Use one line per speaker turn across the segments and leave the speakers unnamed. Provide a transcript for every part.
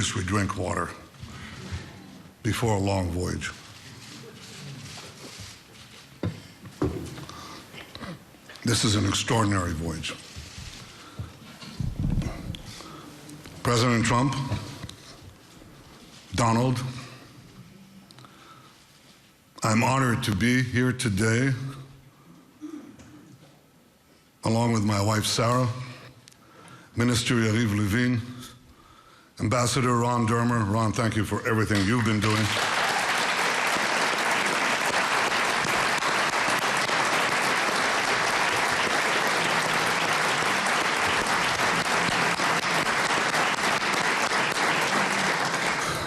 least we drink water before a long voyage. This is an extraordinary voyage. President Trump, Donald, I'm honored to be here today along with my wife Sarah, Minister Yariv Levin, Ambassador Ron Dermer. Ron, thank you for everything you've been doing.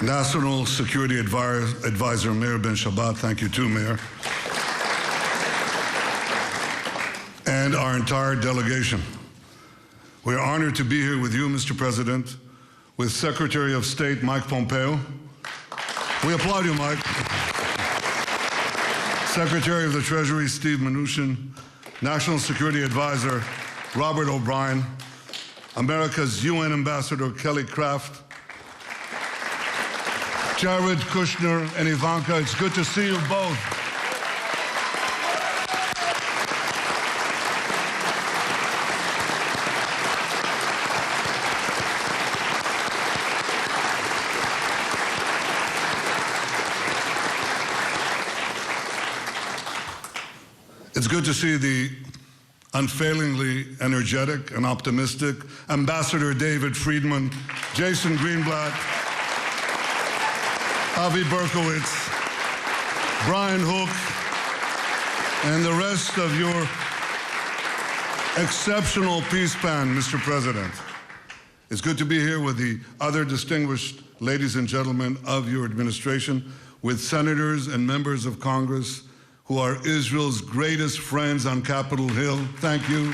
National Security Advisor Meir Ben Shabbat, thank you too, Mayor. And our entire delegation. We are honored to be here with you, Mr. President, with Secretary of State Mike Pompeo. We applaud you, Mike. Secretary of the Treasury Steve Mnuchin, National Security Advisor Robert O'Brien, America's UN Ambassador Kelly Craft, Jared Kushner and Ivanka, it's good to see you both. It's good to see the unfailingly energetic and optimistic Ambassador David Friedman, Jason Greenblatt, Avi Berkowitz, Brian Hook, and the rest of your exceptional peace band, Mr. President. It's good to be here with the other distinguished ladies and gentlemen of your administration, with senators and members of Congress who are Israel's greatest friends on Capitol Hill. Thank you.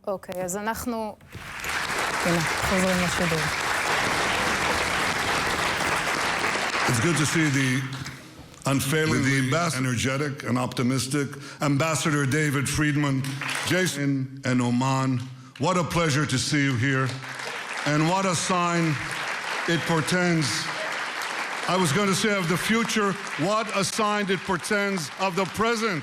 אוקיי, אז אנחנו... הנה, חוזרים לשידור.
It's good to see the unfailingly energetic and optimistic Ambassador David Friedman, Jason and Oman. What a pleasure to see you here. And what a sign it portends. I was going to say of the future, what a sign it portends of the present.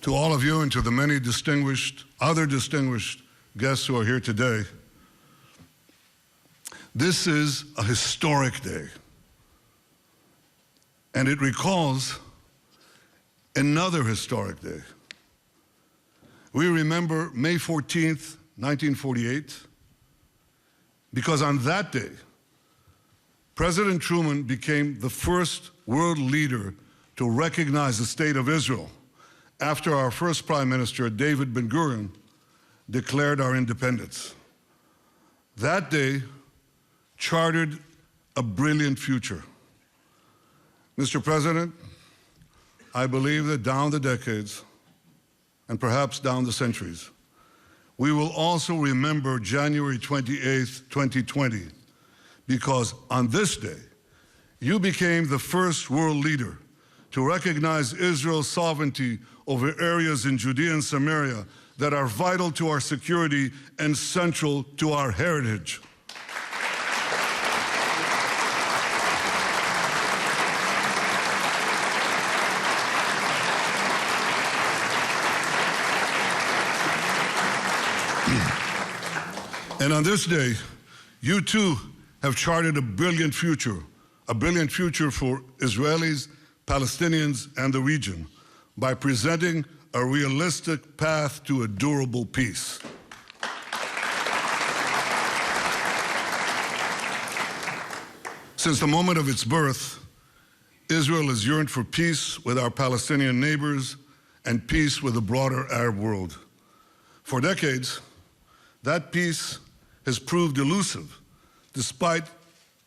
To all of you and to the many other distinguished guests who are here today, this is a historic day. And it recalls another historic day. We remember May 14th, 1948, because on that day, President Truman became the first world leader to recognize the state of Israel after our first Prime Minister, David Ben-Gurion, declared our independence. That day chartered a brilliant future. Mr. President, I believe that down the decades, and perhaps down the centuries, we will also remember January 28th, 2020, because on this day, you became the first world leader to recognize Israel's sovereignty over areas in Judea and Samaria that are vital to our security and central to our heritage. And on this day, you too have charted a brilliant future for Israelis, Palestinians, and the region by presenting a realistic path to a durable peace. Since the moment of its birth, Israel has yearned for peace with our Palestinian neighbors and peace with the broader Arab world. For decades, that peace has proved elusive, despite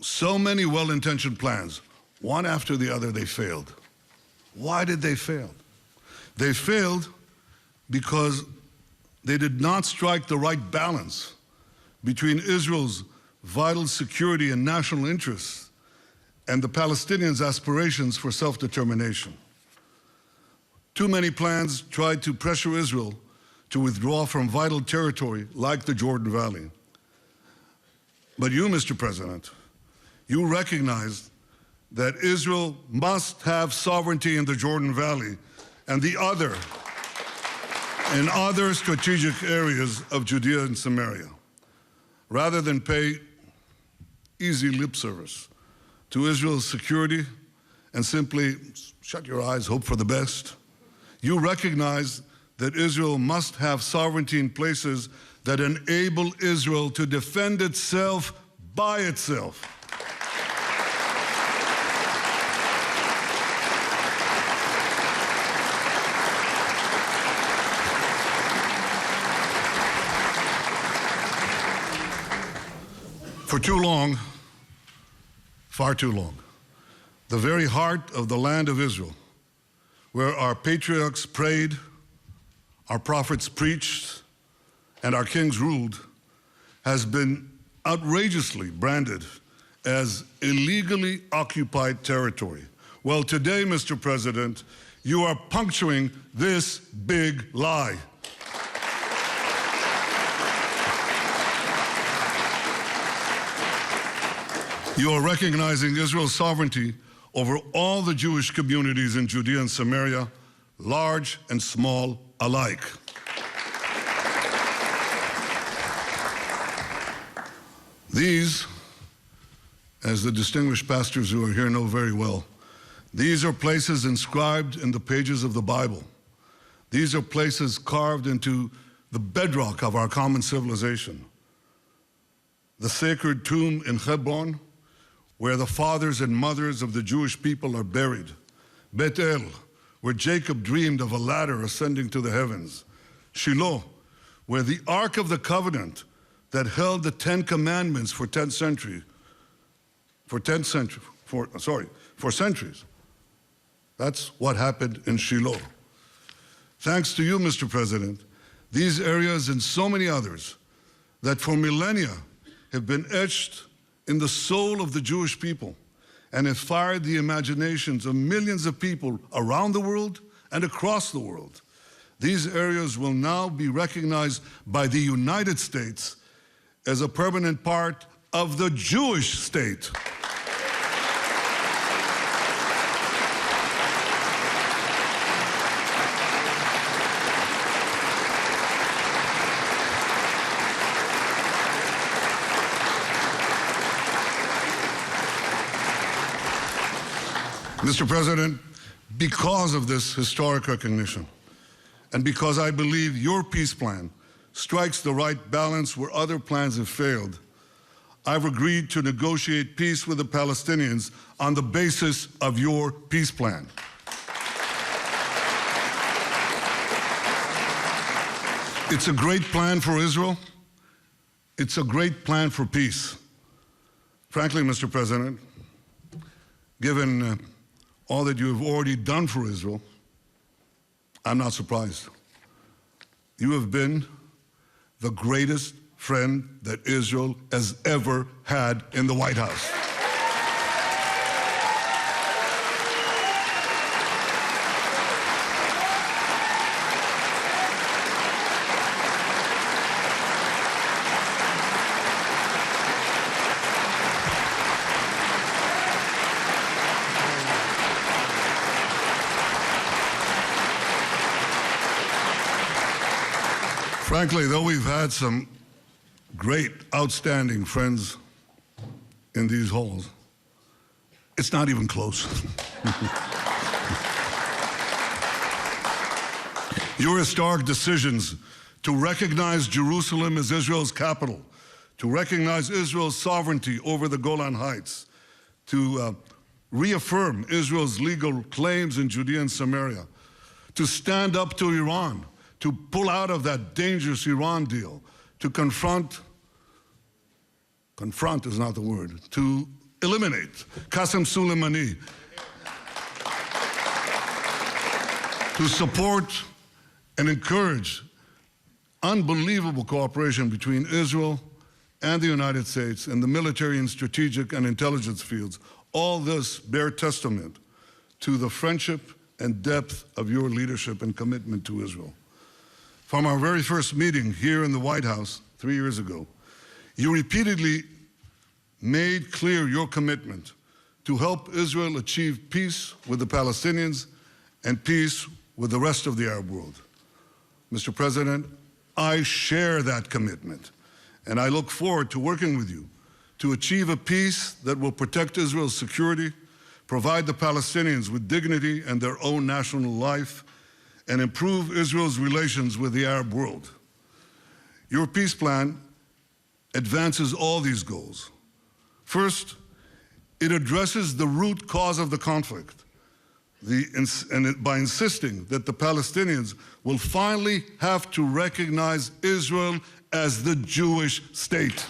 so many well-intentioned plans. One after the other, they failed. Why did they fail? They failed because they did not strike the right balance between Israel's vital security and national interests and the Palestinians' aspirations for self-determination. Too many plans tried to pressure Israel to withdraw from vital territory like the Jordan Valley. But you, Mr. President, you recognize that Israel must have sovereignty in the Jordan Valley and in other strategic areas of Judea and Samaria, rather than pay easy lip service to Israel's security and simply shut your eyes, hope for the best. You recognize that Israel must have sovereignty in places that enable Israel to defend itself by itself. For too long, far too long, the very heart of the land of Israel, where our patriarchs prayed, our prophets preached, and our kings ruled, has been outrageously branded as illegally occupied territory. Well, today, Mr. President, you are puncturing this big lie. You are recognizing Israel's sovereignty over all the Jewish communities in Judea and Samaria, large and small alike. These, as the distinguished pastors who are here know very well, these are places inscribed in the pages of the Bible. These are places carved into the bedrock of our common civilization. The sacred tomb in Hebron, where the fathers and mothers of the Jewish people are buried. Bethel, where Jacob dreamed of a ladder ascending to the heavens. Shiloh, where the Ark of the Covenant that held the 10 Commandments for centuries. That's what happened in Shiloh. Thanks to you, Mr. President, these areas and so many others that for millennia have been etched in the soul of the Jewish people and have fired the imaginations of millions of people around the world and across the world. These areas will now be recognized by the United States as a permanent part of the Jewish state. Mr. President, because of this historic recognition, and because I believe your peace plan strikes the right balance where other plans have failed, I've agreed to negotiate peace with the Palestinians on the basis of your peace plan. It's a great plan for Israel. It's a great plan for peace. Frankly, Mr. President, given all that you have already done for Israel, I'm not surprised. You have been the greatest friend that Israel has ever had in the White House. Frankly, though we've had some great, outstanding friends in these halls, it's not even close. Your historic decisions to recognize Jerusalem as Israel's capital, to recognize Israel's sovereignty over the Golan Heights, to reaffirm Israel's legal claims in Judea and Samaria, to stand up to Iran, to pull out of that dangerous Iran deal, to confront is not the word, to eliminate Qasem Soleimani, to support and encourage unbelievable cooperation between Israel and the United States in the military and strategic and intelligence fields, all this bear testament to the friendship and depth of your leadership and commitment to Israel. From our very first meeting here in the White House 3 years ago, you repeatedly made clear your commitment to help Israel achieve peace with the Palestinians and peace with the rest of the Arab world. Mr. President, I share that commitment, and I look forward to working with you to achieve a peace that will protect Israel's security, provide the Palestinians with dignity and their own national life, and improve Israel's relations with the Arab world. Your peace plan advances all these goals. First, it addresses the root cause of the conflict, by insisting that the Palestinians will finally have to recognize Israel as the Jewish state.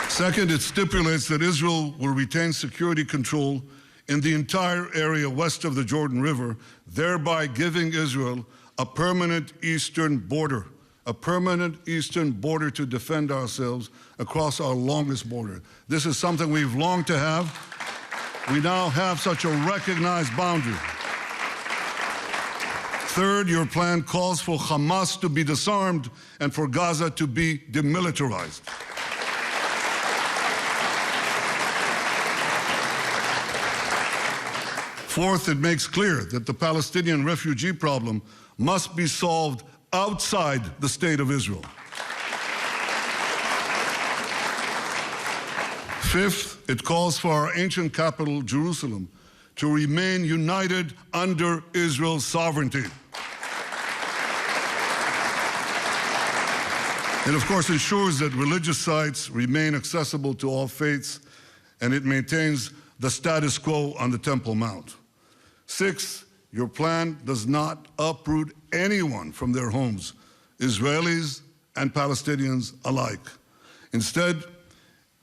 Second, it stipulates that Israel will retain security control in the entire area west of the Jordan River, thereby giving Israel a permanent eastern border to defend ourselves across our longest border. This is something we've longed to have. We now have such a recognized boundary. Third, your plan calls for Hamas to be disarmed and for Gaza to be demilitarized. Fourth, it makes clear that the Palestinian refugee problem must be solved outside the state of Israel. Fifth, it calls for our ancient capital, Jerusalem, to remain united under Israel's sovereignty. It, of course, ensures that religious sites remain accessible to all faiths, and it maintains the status quo on the Temple Mount. Sixth, your plan does not uproot anyone from their homes, Israelis and Palestinians alike. Instead,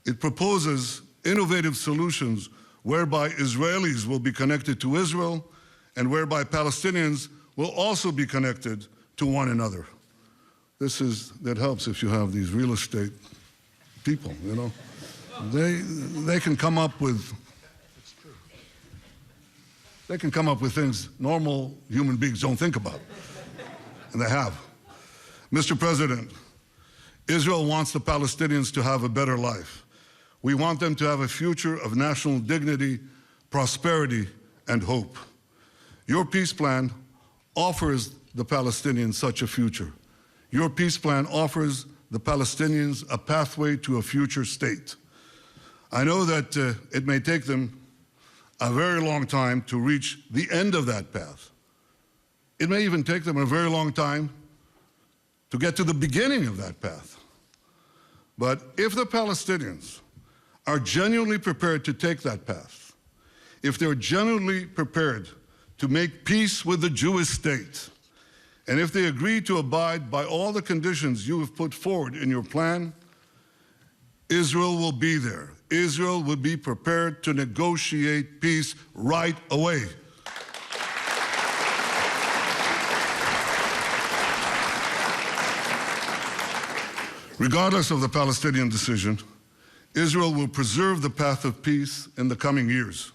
it proposes innovative solutions whereby Israelis will be connected to Israel and whereby Palestinians will also be connected to one another. That helps if you have these real estate people, you know. They can come up with things normal human beings don't think about. And they have. Mr. President, Israel wants the Palestinians to have a better life. We want them to have a future of national dignity, prosperity, and hope. Your peace plan offers the Palestinians such a future. Your peace plan offers the Palestinians a pathway to a future state. I know that it may take them a very long time to reach the end of that path. It may even take them a very long time to get to the beginning of that path. But if the Palestinians are genuinely prepared to take that path, if they're genuinely prepared to make peace with the Jewish state, and if they agree to abide by all the conditions you have put forward in your plan, Israel will be there. Israel will be prepared to negotiate peace right away. Regardless of the Palestinian decision, Israel will preserve the path of peace in the coming years.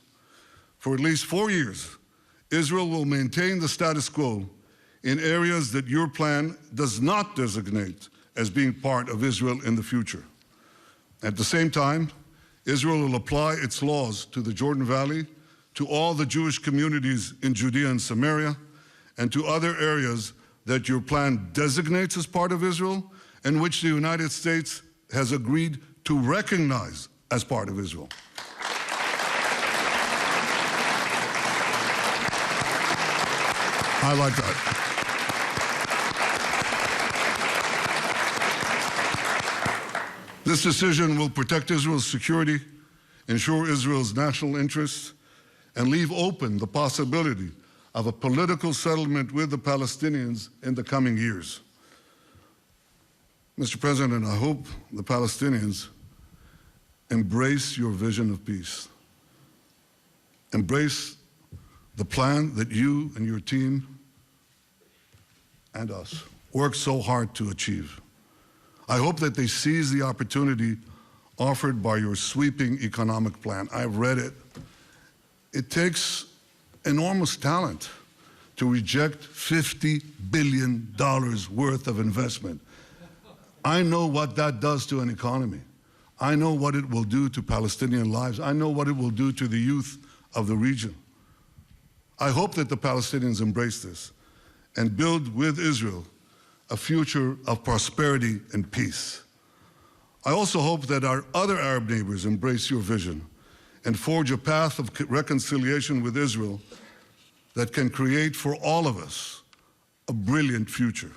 For at least 4 years, Israel will maintain the status quo in areas that your plan does not designate as being part of Israel in the future. At the same time, Israel will apply its laws to the Jordan Valley, to all the Jewish communities in Judea and Samaria, and to other areas that your plan designates as part of Israel, and which the United States has agreed to recognize as part of Israel. I like that. This decision will protect Israel's security, ensure Israel's national interests, and leave open the possibility of a political settlement with the Palestinians in the coming years. Mr. President, I hope the Palestinians embrace your vision of peace. Embrace the plan that you and your team and us worked so hard to achieve. I hope that they seize the opportunity offered by your sweeping economic plan. I've read it. It takes enormous talent to reject $50 billion worth of investment. I know what that does to an economy. I know what it will do to Palestinian lives. I know what it will do to the youth of the region. I hope that the Palestinians embrace this and build with Israel a future of prosperity and peace. I also hope that our other Arab neighbors embrace your vision and forge a path of reconciliation with Israel that can create for all of us a brilliant future.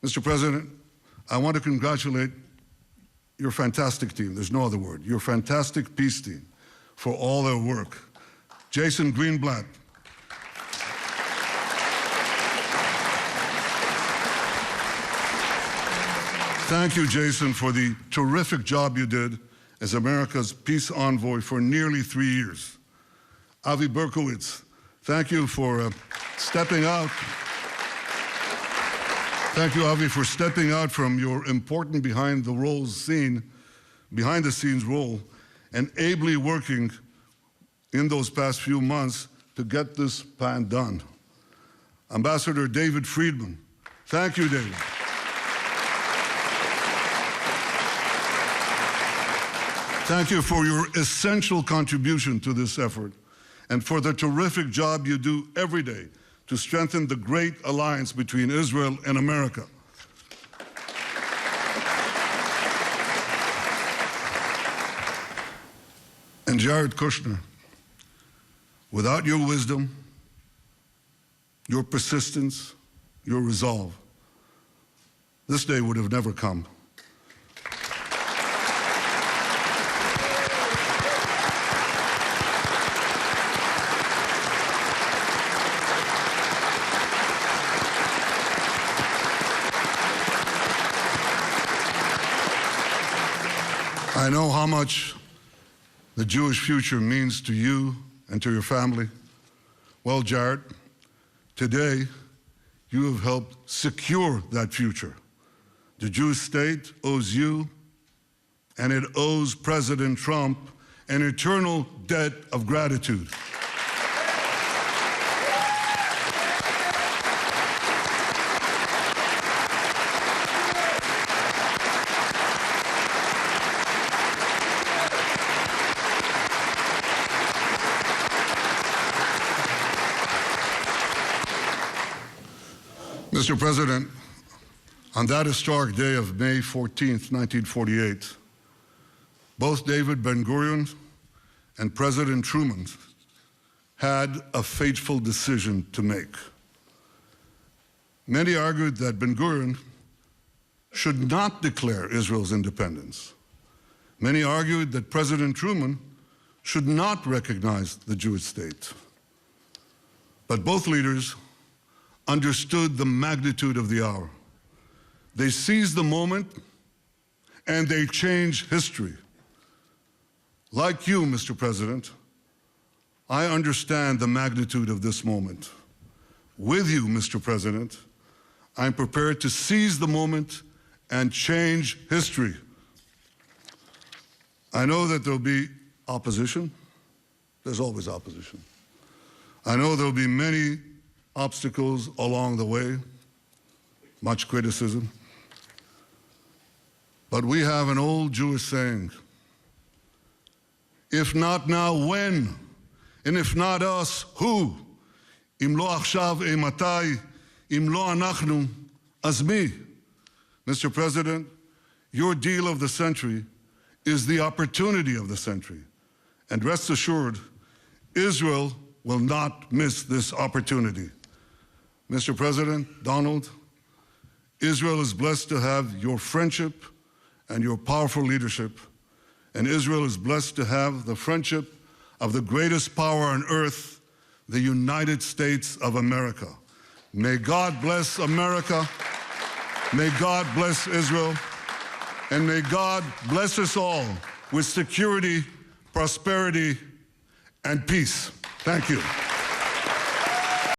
Mr. President, I want to congratulate your fantastic team, there's no other word, your fantastic peace team for all their work. Jason Greenblatt, thank you, Jason, for the terrific job you did as America's peace envoy for nearly 3 years. Avi Berkowitz, thank you for stepping out. Thank you, Avi, for stepping out from your important behind-the-scenes role and ably working in those past few months to get this plan done. Ambassador David Friedman, thank you, David. Thank you for your essential contribution to this effort and for the terrific job you do every day to strengthen the great alliance between Israel and America. And Jared Kushner, without your wisdom, your persistence, your resolve, this day would have never come. I know how much the Jewish future means to you and to your family. Well, Jared, today you have helped secure that future. The Jewish state owes you, and it owes President Trump, an eternal debt of gratitude. Mr. President, on that historic day of May 14th, 1948, both David Ben-Gurion and President Truman had a fateful decision to make. Many argued that Ben-Gurion should not declare Israel's independence. Many argued that President Truman should not recognize the Jewish state. But both leaders understood the magnitude of the hour. They seized the moment and they changed history. Like you, Mr. President, I understand the magnitude of this moment. With you, Mr. President, I'm prepared to seize the moment and change history. I know that there'll be opposition. There's always opposition. I know there'll be many obstacles along the way, much criticism. But we have an old Jewish saying, if not now, when? And if not us, who? Im lo achshav, matai? Im lo anachnu, az mi? Mr. President, your deal of the century is the opportunity of the century. And rest assured, Israel will not miss this opportunity. Mr. President, Donald, Israel is blessed to have your friendship and your powerful leadership, and Israel is blessed to have the friendship of the greatest power on earth, the United States of America. May God bless America, may God bless Israel, and may God bless us all with security, prosperity, and peace. Thank you.